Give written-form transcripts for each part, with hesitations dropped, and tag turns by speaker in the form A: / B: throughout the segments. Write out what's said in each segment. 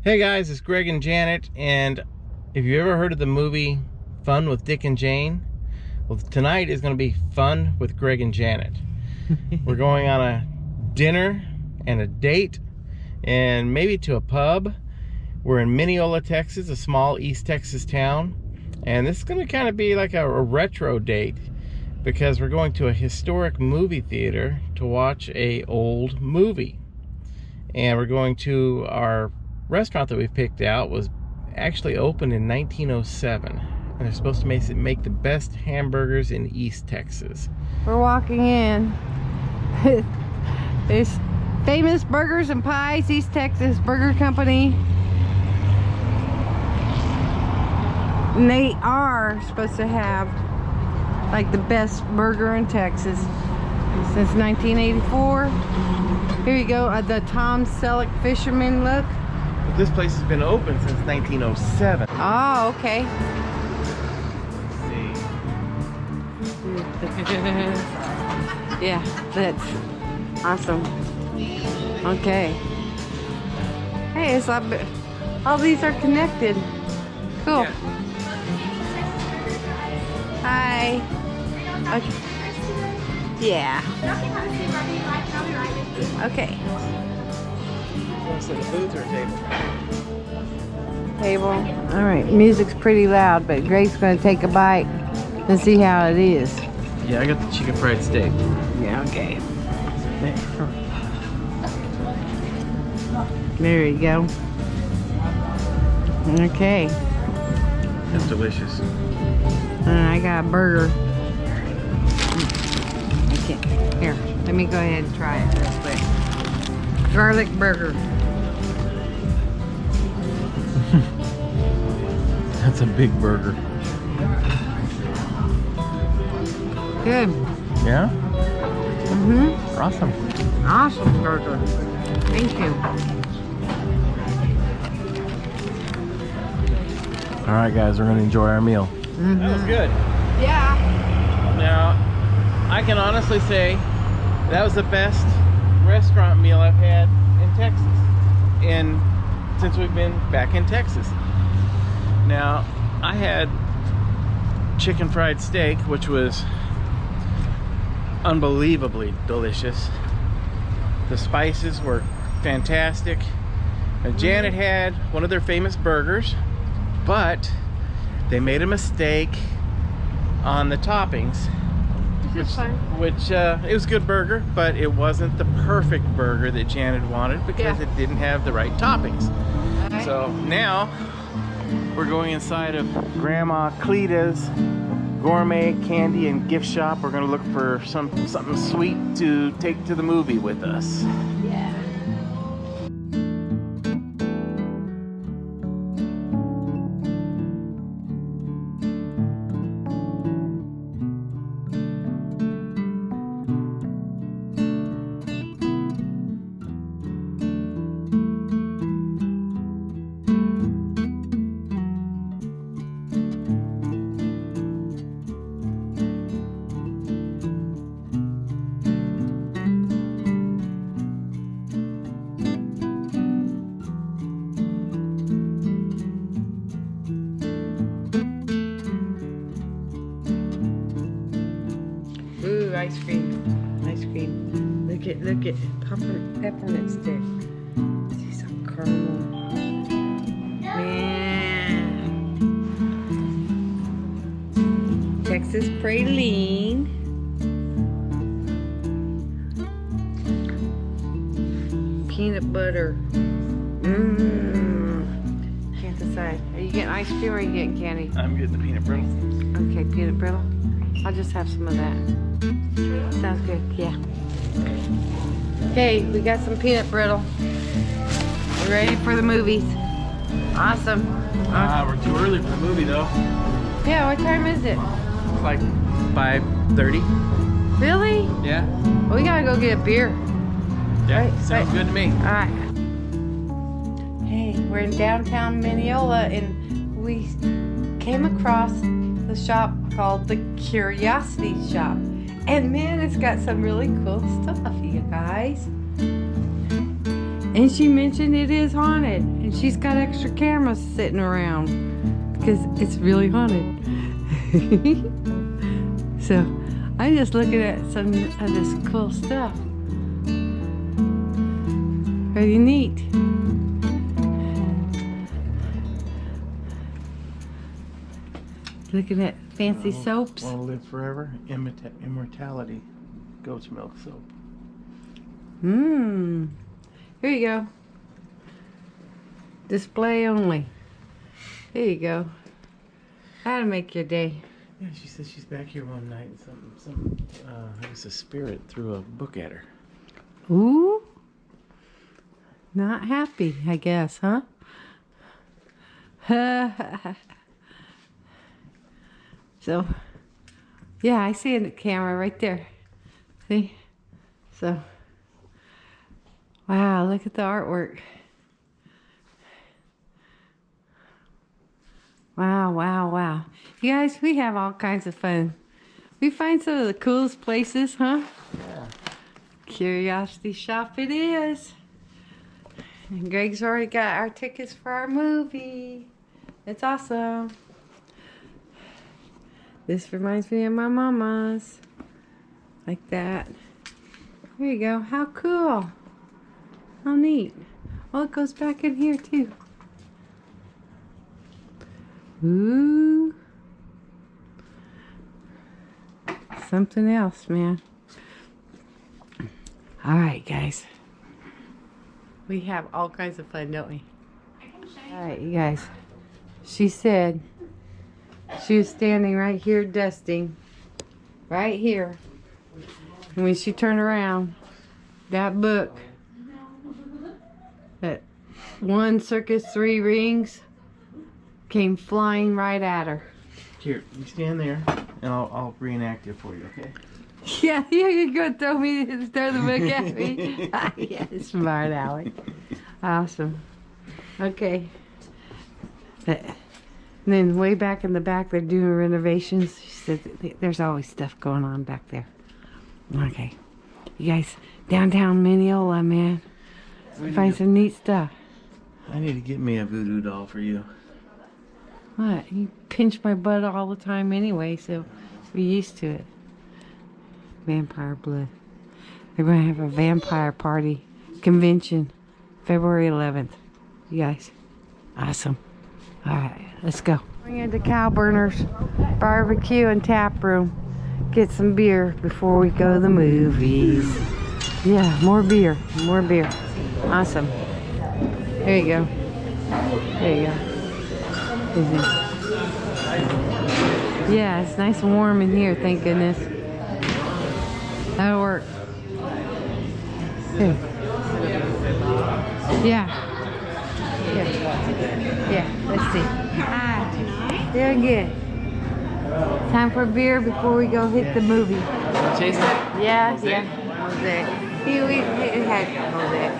A: Hey guys, it's Greg and Janet, and if you ever heard of the movie Fun with Dick and Jane, well, tonight is going to be fun with Greg and Janet. We're going on a dinner and a date and maybe to a pub. We're in Mineola, Texas, a small East Texas town, and this is going to kind of be like a retro date because we're going to a historic movie theater to watch a old movie. And we're going to our restaurant that we picked out was actually opened in 1907, and they're supposed to make the best hamburgers in East Texas.
B: We're walking in. There's Famous Burgers and Pies, East Texas Burger Company. And they are supposed to have like the best burger in Texas since 1984. Here you go, the Tom Selleck Fisherman look.
A: But this place has been open since 1907.
B: Oh, okay. Yeah, that's awesome. Okay. Hey, it's like all these are connected. Cool.
A: Yeah.
B: Hi. Okay. Yeah. Okay.
A: So the booths are table.
B: Table. All right. Music's pretty loud, but Greg's going to take a bite and see how it is.
A: Yeah, I got the chicken fried steak.
B: Yeah. Okay. There you go. Okay.
A: That's delicious.
B: I got a burger. Okay. Here, let me go ahead and try it real quick. Garlic burger.
A: That's a big burger.
B: Good.
A: Yeah?
B: Mm-hmm.
A: Awesome.
B: Awesome burger. Thank you.
A: All right, guys, we're gonna enjoy our meal. That was good.
B: Yeah.
A: Now, I can honestly say that was the best restaurant meal I've had in Texas, since we've been back in Texas. Now, I had chicken fried steak, which was unbelievably delicious. The spices were fantastic. And Janet had one of their famous burgers, but they made a mistake on the toppings. Which it was a good burger, but it wasn't the perfect burger that Janet wanted because it didn't have the right toppings.
B: Right.
A: So now we're going inside of Grandma Cleta's gourmet candy and gift shop. We're gonna look for something sweet to take to the movie with us.
B: Yeah. Ooh, ice cream. Ice cream. Look at peppermint stick. See some caramel. Man. Texas praline. Peanut butter. Can't decide. Are you getting ice cream or are you getting candy?
A: I'm getting the peanut brittle.
B: Okay, peanut brittle. I'll just have some of that. Sounds good, yeah. Okay, we got some peanut brittle. We're ready for the movies. Awesome.
A: We're too early for the movie though.
B: Yeah, what time is it?
A: It's like 5:30.
B: Really?
A: Yeah.
B: Well, we gotta go get a beer.
A: Yeah.
B: Right,
A: Sounds
B: right.
A: good to me.
B: Alright. Hey, we're in downtown Mineola and we came across the shop called the Curiosity Shop. And man, it's got some really cool stuff, you guys. And she mentioned it is haunted. And And she's got extra cameras sitting around because it's really haunted. So I'm just looking at some of this cool stuff. Pretty neat. Looking at fancy soaps.
A: Want to live forever? Immortality. Goat's milk soap.
B: Mmm. Here you go. Display only. There you go. That'll make your day.
A: Yeah, she said she's back here one night and some I guess a spirit threw a book at her.
B: Ooh. Not happy, I guess, huh? So, yeah, I see the camera right there. See? So, wow, look at the artwork. Wow, wow, wow. You guys, we have all kinds of fun. We find some of the coolest places, huh?
A: Yeah.
B: Curiosity shop it is. And Greg's already got our tickets for our movie. It's awesome. This reminds me of my mama's. Like that. There you go. How cool. How neat. Oh, it goes back in here too. Ooh. Something else, man. Alright, guys. We have all kinds of fun, don't we? Alright, you guys. She said she was standing right here dusting. Right here. And when she turned around, that book, that One Circus 3 Rings, came flying right at her.
A: Here, you stand there, and I'll reenact it for you, okay?
B: Yeah, you're going to throw the book at me? Yeah, smart Alec. Awesome. Okay. And then way back in the back, they're doing renovations. She said there's always stuff going on back there. Okay. You guys, downtown Mineola, man. Find some neat stuff.
A: I need to get me a voodoo doll for you.
B: What? You pinch my butt all the time anyway, so we're used to it. Vampire blood. They're going to have a vampire party convention February 11th. You guys. Awesome. Alright, let's go. Going into Cow Burners Barbecue and Tap Room. Get some beer before we go to the movies. Yeah, more beer. More beer. Awesome. There you go. There you go. Yeah, it's nice and warm in here, thank goodness. That'll work. Here. Yeah. Yeah, let's see. Ah, very good. Time for beer before we go hit the movie.
A: Taste it?
B: Yeah,
A: Mosaic?
B: yeah. Mosaic. We had Mosaic.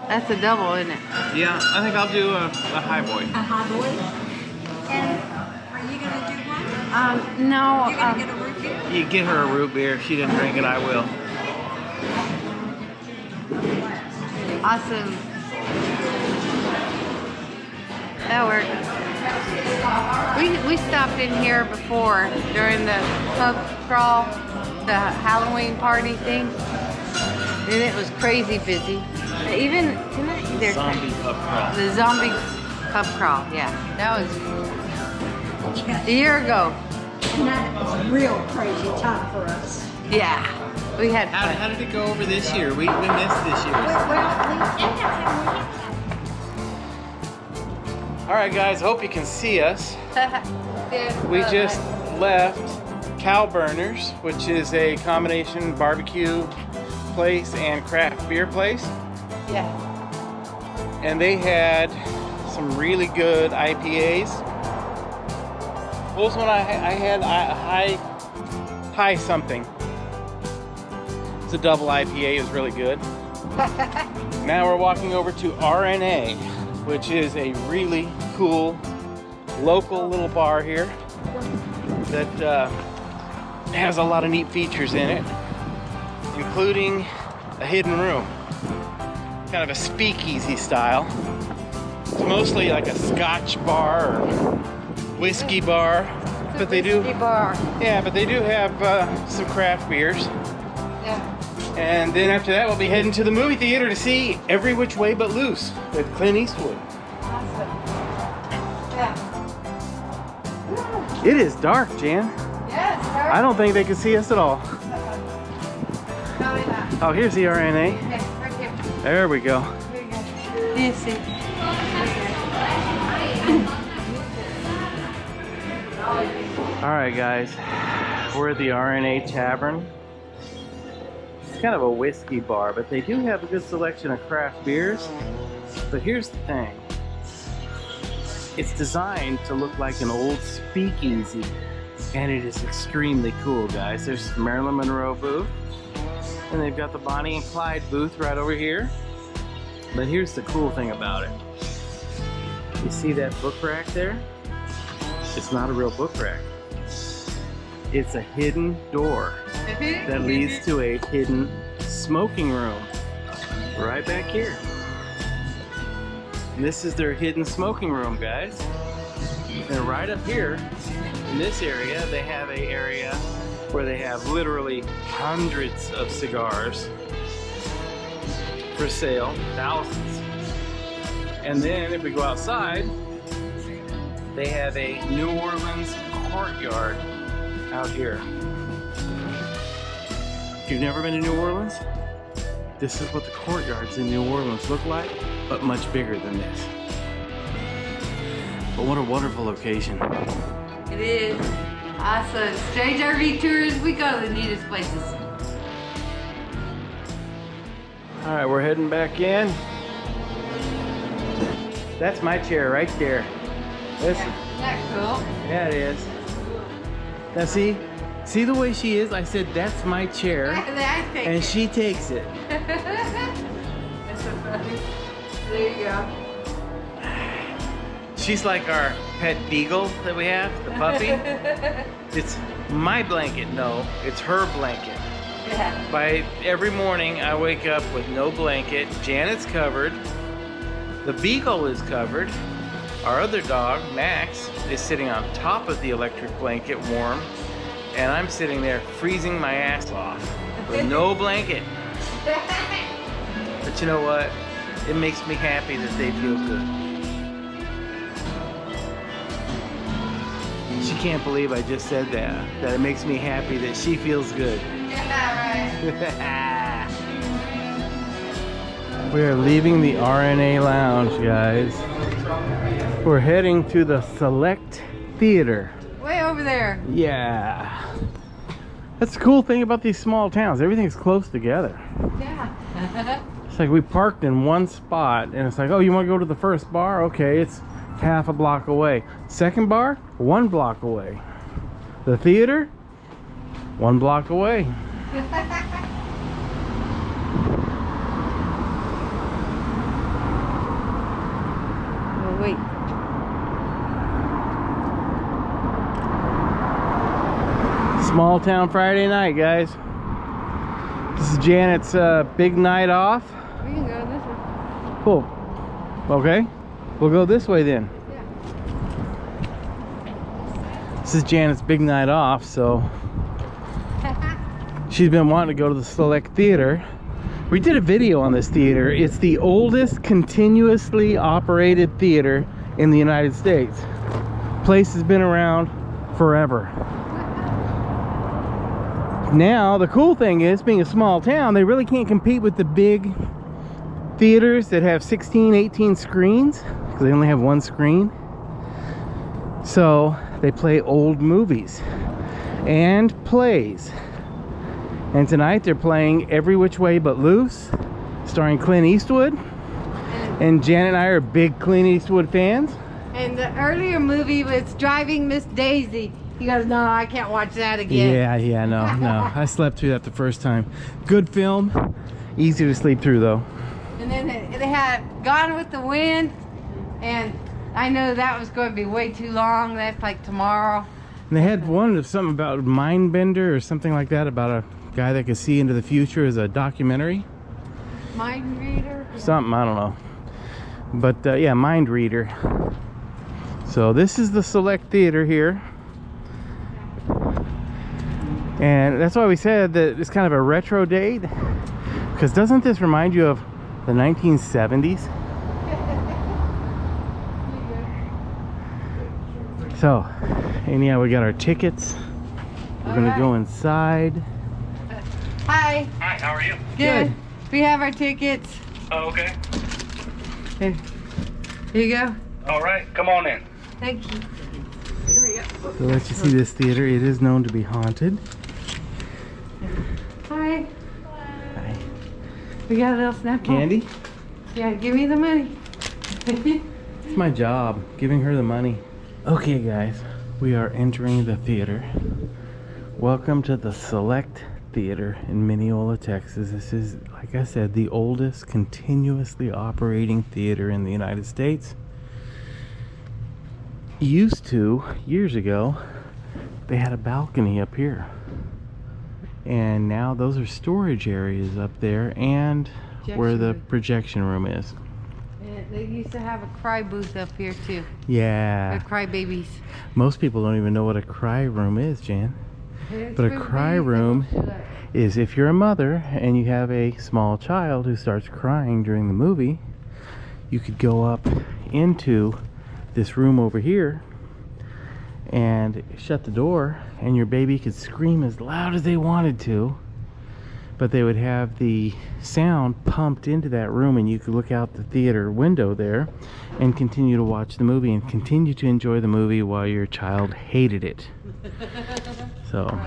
B: That's a double, isn't it?
A: Yeah, I think I'll do a high boy.
C: A high boy? And are you going to do one?
B: No.
C: You're going to get a root beer?
A: You get her a root beer. If she didn't drink it, I will.
B: Awesome. That worked. We stopped in here before during the pub crawl, the Halloween party thing, and it was crazy busy. Even tonight, they're
A: Zombie pub crawl.
B: the zombie pub crawl. Yeah, that was a year ago.
C: And that was a real crazy time for us.
B: Yeah, we had fun.
A: How did it go over this year? We missed this year. All right, guys. Hope you can see us. We just left Cow Burners, which is a combination barbecue place and craft beer place.
B: Yeah.
A: And they had some really good IPAs. What was one I had? High something. It's a double IPA. It was really good. Now we're walking over to RNA, which is a really cool local little bar here that has a lot of neat features in it, including a hidden room. Kind of a speakeasy style. It's mostly like a Scotch bar or whiskey bar. But they do, yeah, but they do have some craft beers.
B: Yeah.
A: And then after that, we'll be heading to the movie theater to see Every Which Way But Loose with Clint Eastwood.
B: Awesome. Yeah.
A: It is dark, Jan.
B: Yes.
A: I don't think they can see us at all.
B: Probably not.
A: Oh, here's the RNA.
B: Yeah, right here.
A: There we go.
B: Here you go. You see.
A: All right, guys. We're at the RNA Tavern. It's kind of a whiskey bar, but they do have a good selection of craft beers. But here's the thing. It's designed to look like an old speakeasy, and it is extremely cool, guys. There's the Marilyn Monroe booth, and they've got the Bonnie and Clyde booth right over here. But here's the cool thing about it. You see that book rack there? It's not a real book rack. It's a hidden door that leads to a hidden smoking room right back here. And this is their hidden smoking room, guys. And right up here in this area, they have an area where they have literally hundreds of cigars for sale, thousands. And then if we go outside, they have a New Orleans courtyard out here. If you've never been to New Orleans, this is what the courtyards in New Orleans look like, but much bigger than this. But what a wonderful location.
B: It is. Awesome. Strange RV tours, we go to the neatest places.
A: All right, we're heading back in. That's my chair right there. Listen.
B: That's cool.
A: Yeah, it is. Now see the way she is? I said, that's my chair. And she takes it.
B: That's so funny. There you go.
A: She's like our pet beagle that we have, the puppy. It's my blanket, no, it's her blanket.
B: Yeah.
A: By every morning I wake up with no blanket. Janet's covered. The beagle is covered. Our other dog, Max, is sitting on top of the electric blanket warm. And I'm sitting there freezing my ass off with no blanket. But you know what? It makes me happy that they feel good. She can't believe I just said that. That it makes me happy that she feels good.
B: Yeah, right.
A: We are leaving the RNA Lounge, guys. We're heading to the Select Theater.
B: Way over there.
A: Yeah. That's the cool thing about these small towns. Everything's close together.
B: Yeah.
A: It's like we parked in one spot and it's like, oh, you want to go to the first bar? Okay, it's half a block away. Second bar, 1 block away. The theater, 1 block away.
B: Oh, wait.
A: Small town Friday night, guys. This is Janet's big night off.
B: We can go this way.
A: Cool. Okay, we'll go this way then.
B: Yeah.
A: This is Janet's big night off, so she's been wanting to go to the Select Theater. We did a video on this theater. It's the oldest continuously operated theater in the United States. Place has been around forever. Now, the cool thing is, being a small town, they really can't compete with the big theaters that have 16, 18 screens, because they only have 1 screen. So they play old movies and plays. And tonight they're playing Every Which Way But Loose, starring Clint Eastwood. And Janet and I are big Clint Eastwood fans.
B: And the earlier movie was Driving Miss Daisy. He goes, no, I can't watch that again.
A: Yeah, no. I slept through that the first time. Good film, easy to sleep through though.
B: And then they had Gone with the Wind, and I know that was going to be way too long. That's like tomorrow.
A: And they had one of something about Mindbender or something like that, about a guy that could see into the future as a documentary.
B: Mind reader.
A: Something, I don't know. But yeah, mind reader. So this is the Select Theater here. And that's why we said that it's kind of a retro date. Because doesn't this remind you of the 1970s? So, anyhow, we got our tickets. We're gonna go inside.
B: Hi.
D: Hi, how are you?
B: Good. We have our tickets.
D: Oh, okay.
B: Here you go.
D: All right, come on in.
B: Thank you. Here we go.
A: So let you see this theater. It is known to be haunted.
B: Hi.
A: Hi.
B: We got a little snap.
A: Candy?
B: Yeah, give me the money.
A: It's my job, giving her the money. Okay guys, we are entering the theater. Welcome to the Select Theater in Mineola, Texas. This is, like I said, the oldest continuously operating theater in the United States. Used to, years ago, they had a balcony up here. And now those are storage areas up there and where the projection room is.
B: And they used to have a cry booth up here too.
A: Yeah.
B: Cry babies.
A: Most people don't even know what a cry room is, Jan. But a cry room is if you're a mother and you have a small child who starts crying during the movie, you could go up into this room over here and shut the door, and your baby could scream as loud as they wanted to, but they would have the sound pumped into that room, and you could look out the theater window there and continue to watch the movie and continue to enjoy the movie while your child hated it. So,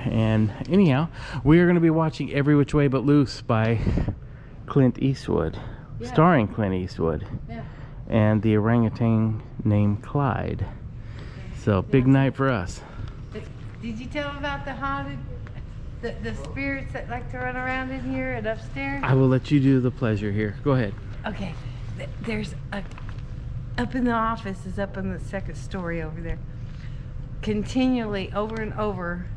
A: and anyhow, we are going to be watching Every Which Way But Loose by Clint Eastwood, starring Clint Eastwood, and the orangutan named Clyde. So, big night for us.
B: Did you tell them about the haunted, the spirits that like to run around in here and upstairs?
A: I will let you do the pleasure here. Go ahead.
B: Okay, there's a, up in the office is up in the second story over there. Continually, over and over,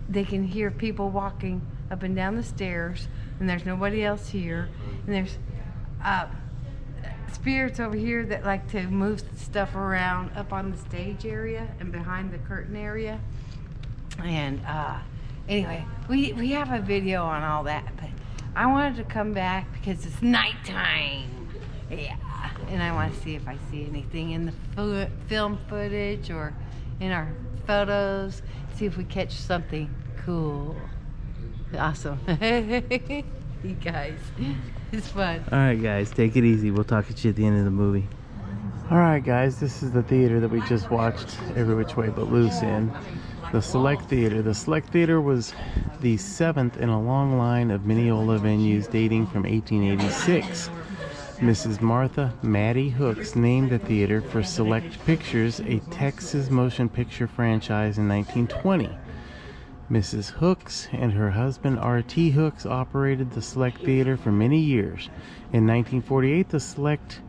B: they can hear people walking up and down the stairs, and there's nobody else here. And there's spirits over here that like to move stuff around up on the stage area and behind the curtain area. And anyway, we have a video on all that, but I wanted to come back because it's nighttime. Yeah, and I want to see if I see anything in the film footage or in our photos, see if we catch something cool. Awesome. You guys, it's fun.
A: All right, guys, take it easy. We'll talk at you at the end of the movie. All right, guys, this is the theater that we just watched Every Which Way But Loose in. The Select Theater. The Select Theater was the 7th in a long line of Mineola venues dating from 1886. Mrs. Martha Mattie Hooks named the theater for Select Pictures, a Texas motion picture franchise, in 1920. Mrs. Hooks and her husband R.T. Hooks operated the Select Theater for many years. In 1948, the Select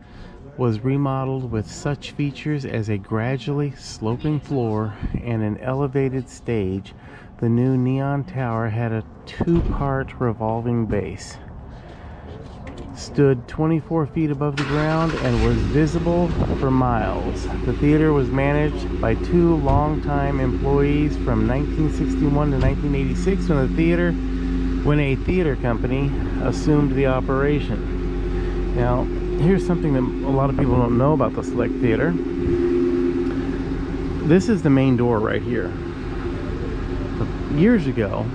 A: was remodeled with such features as a gradually sloping floor and an elevated stage. The new neon tower had a 2-part revolving base, stood 24 feet above the ground, and was visible for miles. The theater was managed by 2 longtime employees from 1961 to 1986 when a theater company assumed the operation. Now, here's something that a lot of people don't know about the Select Theater. This is the main door right here. Years ago,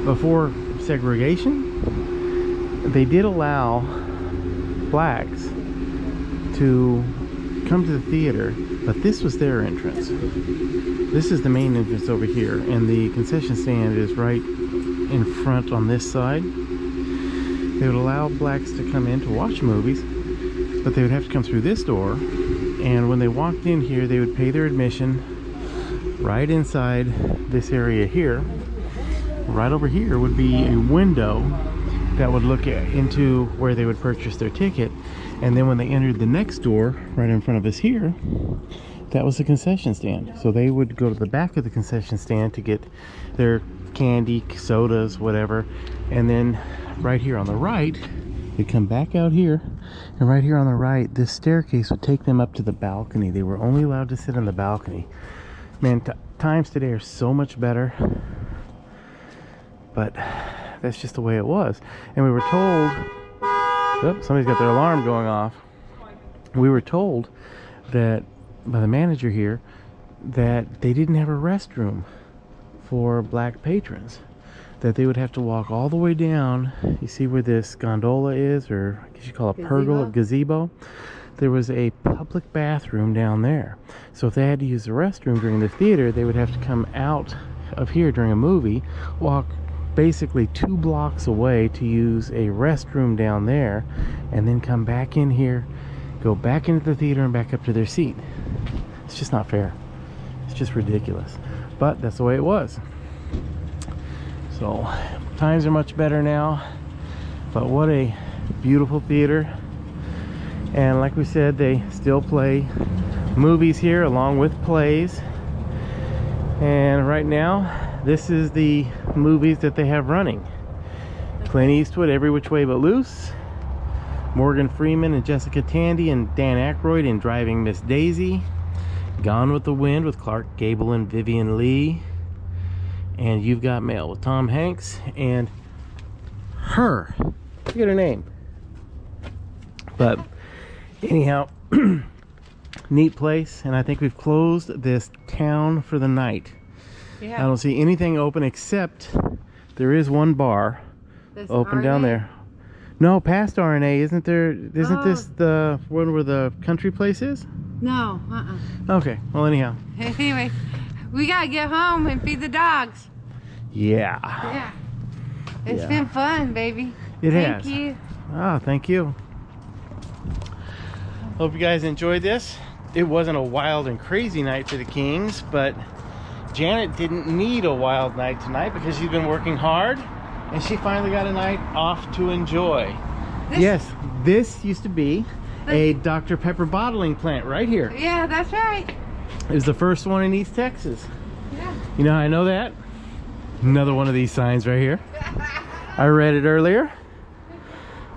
A: before segregation, they did allow blacks to come to the theater, but this was their entrance. This is the main entrance over here, and the concession stand is right in front on this side. They would allow blacks to come in to watch movies, but they would have to come through this door, and when they walked in here, they would pay their admission right inside this area here. Right over here would be a window that would look into where they would purchase their ticket, and then when they entered the next door right in front of us here, that was the concession stand. So they would go to the back of the concession stand to get their candy, sodas, whatever. And then right here on the right, you'd come back out here, and right here on the right, this staircase would take them up to the balcony. They were only allowed to sit on the balcony. Man, times today are so much better, but that's just the way it was. And we were told, oops, somebody's got their alarm going off. We were told that by the manager here that they didn't have a restroom for black patrons, that they would have to walk all the way down. You see where this gondola is, or I guess you call it a pergola, gazebo? There was a public bathroom down there. So if they had to use the restroom during the theater, they would have to come out of here during a movie, walk basically 2 blocks away to use a restroom down there, and then come back in here, go back into the theater and back up to their seat. It's just not fair. It's just ridiculous. But that's the way it was. So times are much better now, but what a beautiful theater. And like we said, they still play movies here along with plays. And right now, this is the movies that they have running: Clint Eastwood, Every Which Way But Loose, Morgan Freeman and Jessica Tandy and Dan Aykroyd in Driving Miss Daisy, Gone with the Wind with Clark Gable and Vivian Leigh, and You've Got Mail with Tom Hanks and her. Look at her name. But anyhow, neat place, and I think we've closed this town for the night.
B: Yeah.
A: I don't see anything open except there is one bar open down there. No, past RNA, isn't there? Isn't this the one where the country place is?
B: No,
A: Okay, well anyhow.
B: Anyway, we gotta get home and feed the dogs.
A: Yeah.
B: Yeah. It's
A: Yeah.
B: been fun, baby.
A: It has.
B: Thank you.
A: Ah, thank you. Hope you guys enjoyed this. It wasn't a wild and crazy night for the Kings, but Janet didn't need a wild night tonight because she's been working hard, and she finally got a night off to enjoy. Yes, this used to be a Dr. Pepper bottling plant right here.
B: Yeah, that's right.
A: It was the first one in East Texas.
B: Yeah.
A: You know how I know that? Another one of these signs right here. I read it earlier.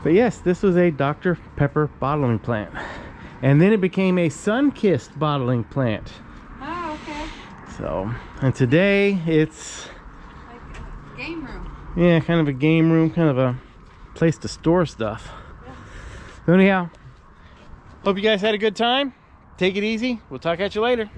A: But yes, this was a Dr. Pepper bottling plant. And then it became a Sunkist bottling plant.
B: Oh, okay.
A: So, and today it's,
B: Like a game room.
A: yeah, kind of a game room, kind of a place to store stuff. So anyhow, hope you guys had a good time. Take it easy. We'll talk at you later.